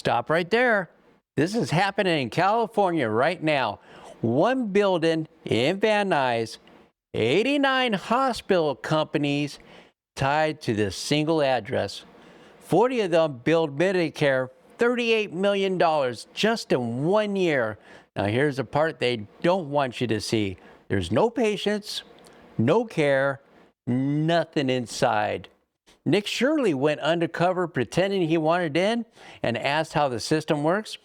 Stop right there. This is happening in California right now. One building in Van Nuys, 89 hospital companies tied to this single address. 40 of them billed Medicare $38 million just in 1 year. Now here's the part they don't want you to see. There's no patients, no care, nothing inside. Nick Shirley went undercover pretending he wanted in and asked how the system works.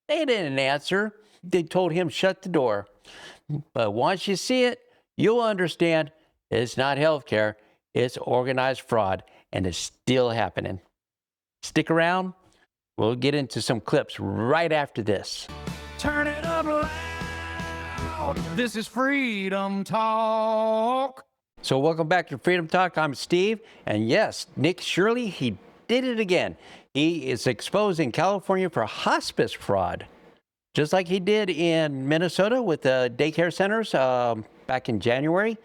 They didn't answer. They told him shut the door. But once you see it, you'll understand it's not healthcare, it's organized fraud, and it's still happening. Stick around. We'll get into some clips right after this. Turn it up loud. This is Freedom Talk. So welcome back to Freedom Talk. I'm Steve. And yes, Nick Shirley, he did it again. He is exposing California for hospice fraud, just like he did in Minnesota with the daycare centers back in January.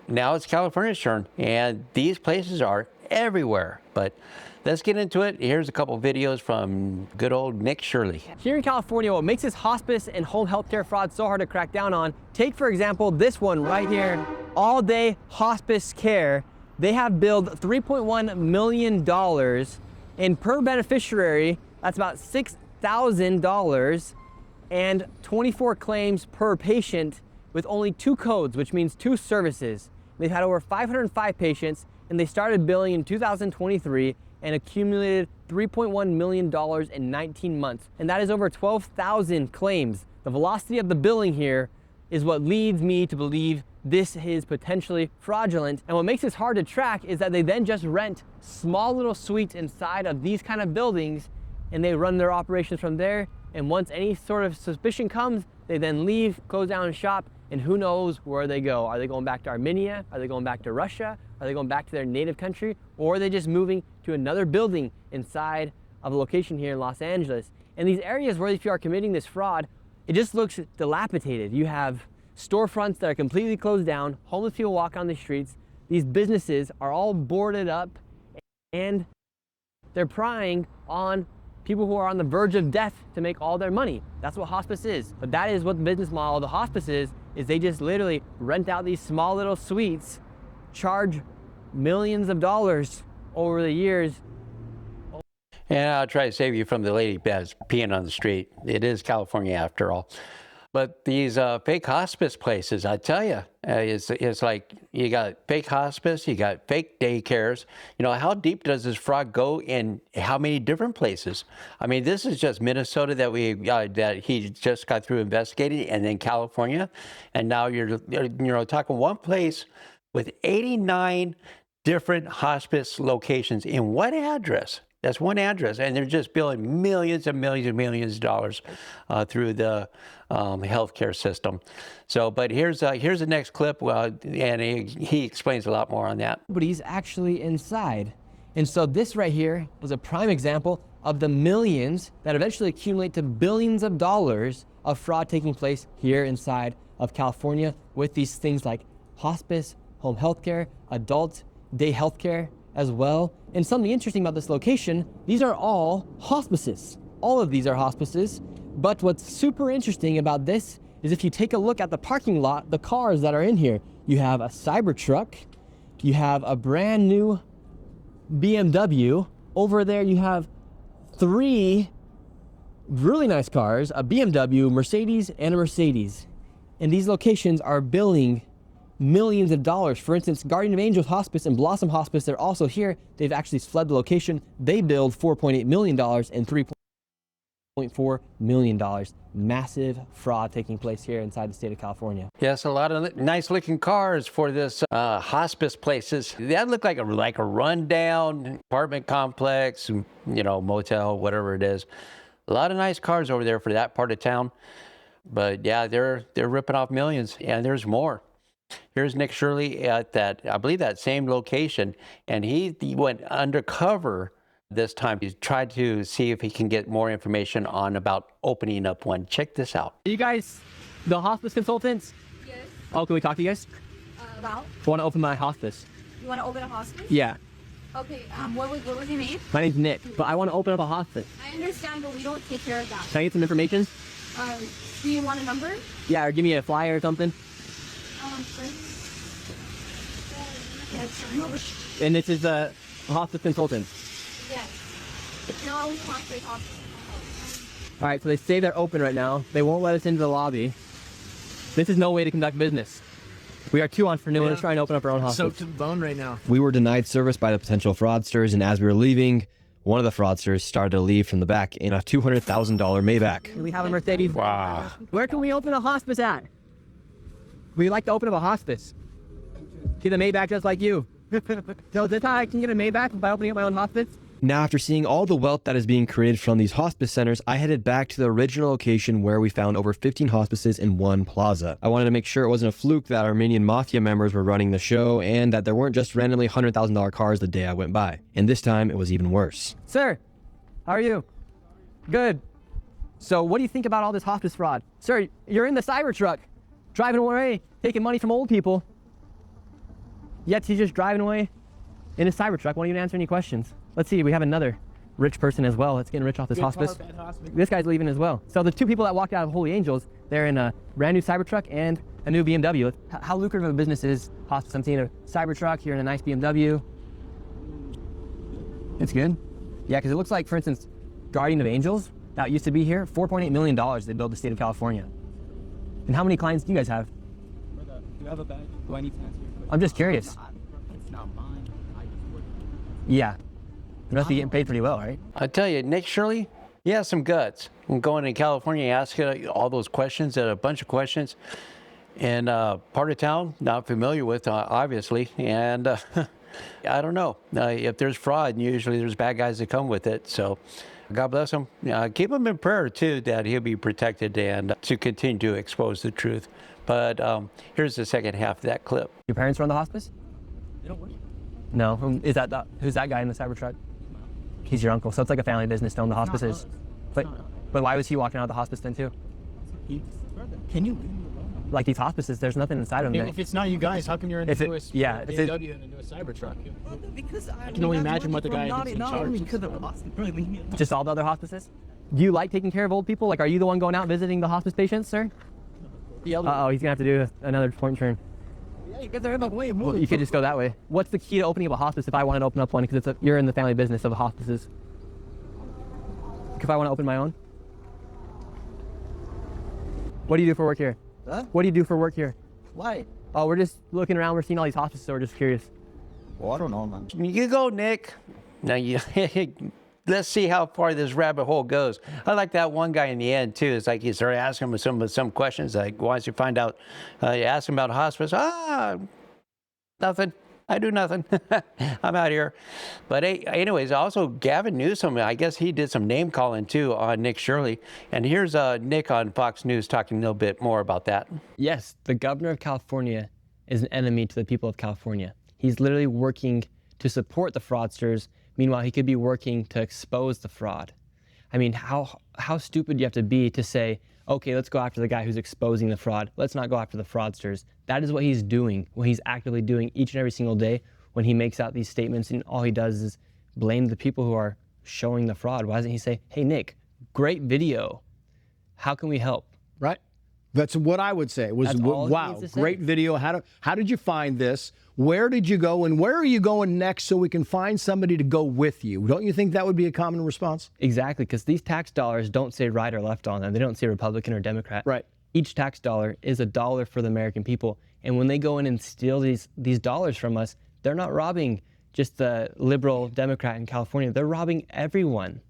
Now it's California's turn, and these places are everywhere. But let's get into it. Here's a couple videos from good old Nick Shirley. Here in California, what makes this hospice and home healthcare fraud so hard to crack down on, take for example this one right here, All Day Hospice Care. They have billed $3.1 million, and per beneficiary, that's about $6,000, and 24 claims per patient with only 2 codes, which means 2 services. They've had over 505 patients, and they started billing in 2023 and accumulated $3.1 million in 19 months. And that is over 12,000 claims. The velocity of the billing here is what leads me to believe this is potentially fraudulent. And what makes this hard to track is that they then just rent small little suites inside of these kind of buildings, and they run their operations from there. And once any sort of suspicion comes, they then leave, close down shop, and who knows where they go. Are they going back to Armenia? Are they going back to Russia? Are they going back to their native country? Or are they just moving to another building inside of a location here in Los Angeles? And these areas where these people are committing this fraud, it just looks dilapidated. You have storefronts that are completely closed down, homeless people walk on the streets, these businesses are all boarded up, and they're prying on people who are on the verge of death to make all their money. That's what hospice is. But that is what the business model of the hospice is they just literally rent out these small little suites, charge millions of dollars over the years. And I'll try to save you from the lady peeing on the street. It is California after all. But these fake hospice places, I tell you, it's like you got fake hospice, you got fake daycares. You know, how deep does this fraud go in how many different places? I mean, this is just Minnesota that he just got through investigating, and then California. And now you're talking one place with 89 different hospice locations in one address. That's one address, and they're just billing millions and millions and millions of dollars through the healthcare system. So, but here's the next clip, and he explains a lot more on that. But he's actually inside. And so this right here was a prime example of the millions that eventually accumulate to billions of dollars of fraud taking place here inside of California with these things like hospice, home healthcare, adult day healthcare as well. And something interesting about this location, these are all hospices. All of these are hospices. But what's super interesting about this is if you take a look at the parking lot, the cars that are in here, you have a Cybertruck, you have a brand new BMW. Over there you have 3 really nice cars, a BMW, Mercedes, and a Mercedes. And these locations are billing millions of dollars. For instance, Guardian of Angels Hospice and Blossom Hospice, they're also here. They've actually fled the location. They billed $4.8 million and $3.4 million. Massive fraud taking place here inside the state of California. Yes, a lot of nice looking cars for this hospice places. That looked like a rundown apartment complex, motel, whatever it is. A lot of nice cars over there for that part of town. But yeah, they're ripping off millions, and there's more. Here's Nick Shirley at that, I believe that same location, and he went undercover this time. He tried to see if he can get more information on about opening up one. Check this out. Are you guys the hospice consultants? Yes. Oh, can we talk to you guys? About? I want to open my hospice. You want to open a hospice? Yeah. Okay, what was your name? My name's Nick, but I want to open up a hospice. I understand, but we don't take care of that. Can I get some information? Do you want a number? Yeah, or give me a flyer or something. And this is a hospice consultant. Yes. No, we want to talk. All right, so they say they're open right now. They won't let us into the lobby. This is no way to conduct business. We are two entrepreneurs trying to open up our own hospice. Soaked to the bone right now. We were denied service by the potential fraudsters, and as we were leaving, one of the fraudsters started to leave from the back in a $200,000 Maybach. We have a Mercedes. Wow. Where can we open a hospice at? We'd like to open up a hospice. See the Maybach just like you. So is this how I can get a Maybach by opening up my own hospice? Now, after seeing all the wealth that is being created from these hospice centers, I headed back to the original location where we found over 15 hospices in one plaza. I wanted to make sure it wasn't a fluke that Armenian mafia members were running the show and that there weren't just randomly $100,000 cars the day I went by. And this time, it was even worse. Sir, how are you? Good. So what do you think about all this hospice fraud? Sir, you're in the Cybertruck, driving away, taking money from old people. Yet he's just driving away in his Cybertruck, won't even answer any questions. Let's see, we have another rich person as well that's getting rich off this hospice. This guy's leaving as well. So the two people that walked out of Holy Angels, they're in a brand new Cybertruck and a new BMW. How lucrative of a business is hospice? I'm seeing a Cybertruck, you're in a nice BMW. It's good. Yeah, because it looks like, for instance, Guardian of Angels, that used to be here, $4.8 million they built the state of California. And how many clients do you guys have? Do you have a bag? Do I need to answer your question? I'm just curious. It's not mine. I just work. Yeah. You must be getting paid pretty well, right? I tell you, Nick Shirley, he has some guts. Going to California, asking all those questions, a bunch of questions, and part of town not familiar with, obviously, and I don't know if there's fraud. Usually, there's bad guys that come with it. So, God bless him. Keep him in prayer too, that he'll be protected and to continue to expose the truth. But here's the second half of that clip. Your parents run the hospice? They don't work. No. Who's that guy in the Cybertruck? He's your uncle. So it's like a family business to own the hospices. But why was he walking out of the hospice then too? Can you leave me alone? Like these hospices, there's nothing inside of them. If it's not you guys, how come you're in a If it- newest yeah, if it- BMW and a newest Cybertruck? Because I can only imagine what the guy is in charge. because of hospice. Bro, leave me alone. Just all the other hospices? Do you like taking care of old people? Like, are you the one going out visiting the hospice patients, sir? Uh-oh, he's gonna have to do another point turn. Yeah, you guys are in the way. Well, you could just go that way. What's the key to opening up a hospice if I wanted to open up one? Because you're in the family business of hospices. If I want to open my own? What do you do for work here? Huh? What do you do for work here? Why? Oh, we're just looking around. We're seeing all these hospices, so we're just curious. Well, I don't know, man. You go, Nick. Now let's see how far this rabbit hole goes. I like that one guy in the end too. It's like he started asking him some questions, like once you find out, you ask him about hospice. Nothing. I do nothing. I'm out here. But anyways, also Gavin Newsom, I guess he did some name calling too on Nick Shirley. And here's Nick on Fox News talking a little bit more about that. Yes, the governor of California is an enemy to the people of California. He's literally working to support the fraudsters. Meanwhile, he could be working to expose the fraud. I mean, how stupid do you have to be to say, okay, let's go after the guy who's exposing the fraud. Let's not go after the fraudsters. That is what he's doing, what he's actively doing each and every single day when he makes out these statements, and all he does is blame the people who are showing the fraud. Why doesn't he say, hey, Nick, great video. How can we help? Right? That's what I would say. Was That's all he wow, needs to say. great video. How did you find this? Where did you go, and where are you going next so we can find somebody to go with you? Don't you think that would be a common response? Exactly, because these tax dollars don't say right or left on them. They don't say Republican or Democrat. Right. Each tax dollar is a dollar for the American people. And when they go in and steal these dollars from us, they're not robbing just the liberal Democrat in California. They're robbing everyone.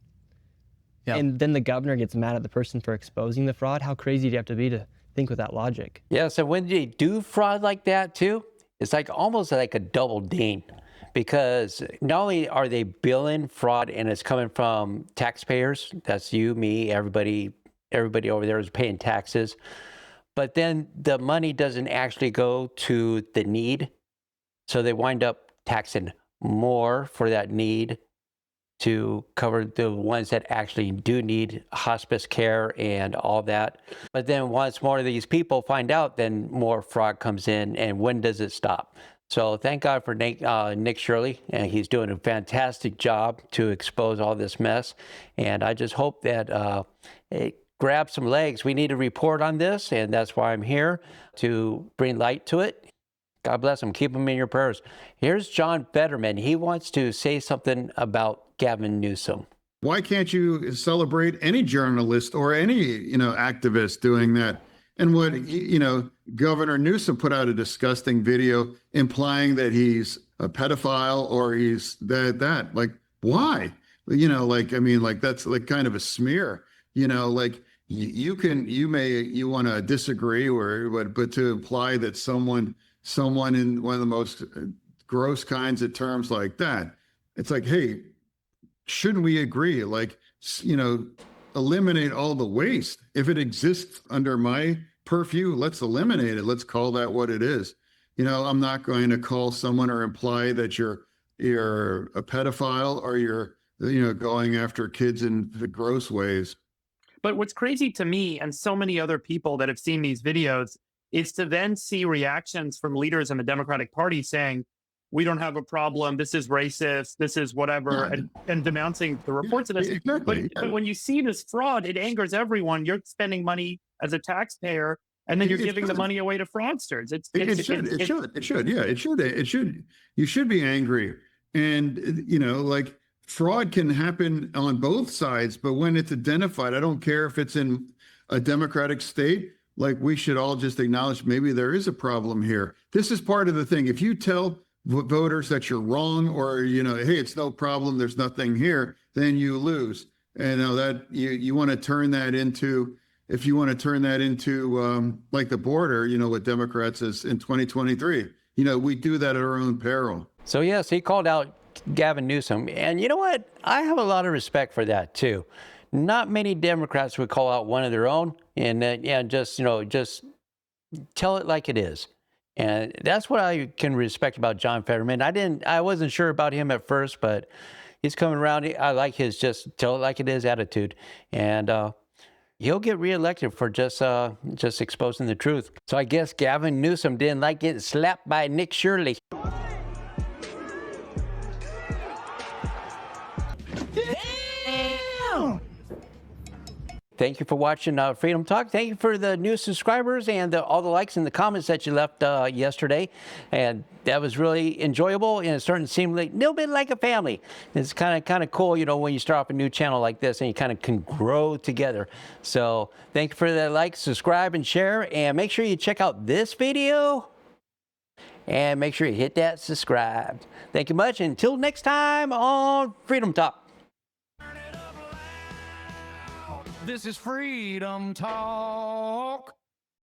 Yeah. And then the governor gets mad at the person for exposing the fraud. How crazy do you have to be to think with that logic? Yeah, so when they do fraud like that too, it's like almost like a double ding, because not only are they billing fraud and it's coming from taxpayers, that's you, me, everybody over there is paying taxes, but then the money doesn't actually go to the need. So they wind up taxing more for that need to cover the ones that actually do need hospice care and all that. But then once more of these people find out, then more fraud comes in. And when does it stop? So thank God for Nick Shirley, and he's doing a fantastic job to expose all this mess. And I just hope that it grabs some legs. We need a report on this, and that's why I'm here, to bring light to it. God bless him. Keep him in your prayers. Here's John Fetterman. He wants to say something about Gavin Newsom. Why can't you celebrate any journalist or any, activist doing that? And what, Governor Newsom put out a disgusting video implying that he's a pedophile or he's that. Like, why? That's like kind of a smear, you want to disagree but to imply that someone in one of the most gross kinds of terms like that, it's like, hey, shouldn't we agree? Like, eliminate all the waste. If it exists under my purview, let's eliminate it. Let's call that what it is. I'm not going to call someone or imply that you're a pedophile or you're, going after kids in the gross ways. But what's crazy to me and so many other people that have seen these videos is to then see reactions from leaders in the Democratic Party saying, we don't have a problem, this is racist, this is whatever, and denouncing the reports of this. Exactly. But when you see this fraud, it angers everyone. You're spending money as a taxpayer, and then you're giving the money away to fraudsters. It should. You should be angry. And, fraud can happen on both sides, but when it's identified, I don't care if it's in a Democratic state, like we should all just acknowledge maybe there is a problem here. This is part of the thing. If you tell voters that you're wrong or, hey, it's no problem, there's nothing here, then you lose. And that you want to turn that into, if you want to turn that into like the border, what Democrats is in 2023, we do that at our own peril. So yes, he called out Gavin Newsom. And you know what? I have a lot of respect for that too. Not many Democrats would call out one of their own and just tell it like it is. And that's what I can respect about John Fetterman. I wasn't sure about him at first, but he's coming around. I like his just tell it like it is attitude. And he'll get reelected for just exposing the truth. So I guess Gavin Newsom didn't like getting slapped by Nick Shirley. Thank you for watching Freedom Talk. Thank you for the new subscribers and all the likes and the comments that you left yesterday. And that was really enjoyable, and it's starting to seem like a little bit like a family. It's kind of cool, when you start off a new channel like this and you kind of can grow together. So thank you for that like, subscribe, and share. And make sure you check out this video. And make sure you hit that subscribe. Thank you much. Until next time on Freedom Talk. This is Freedom Talk.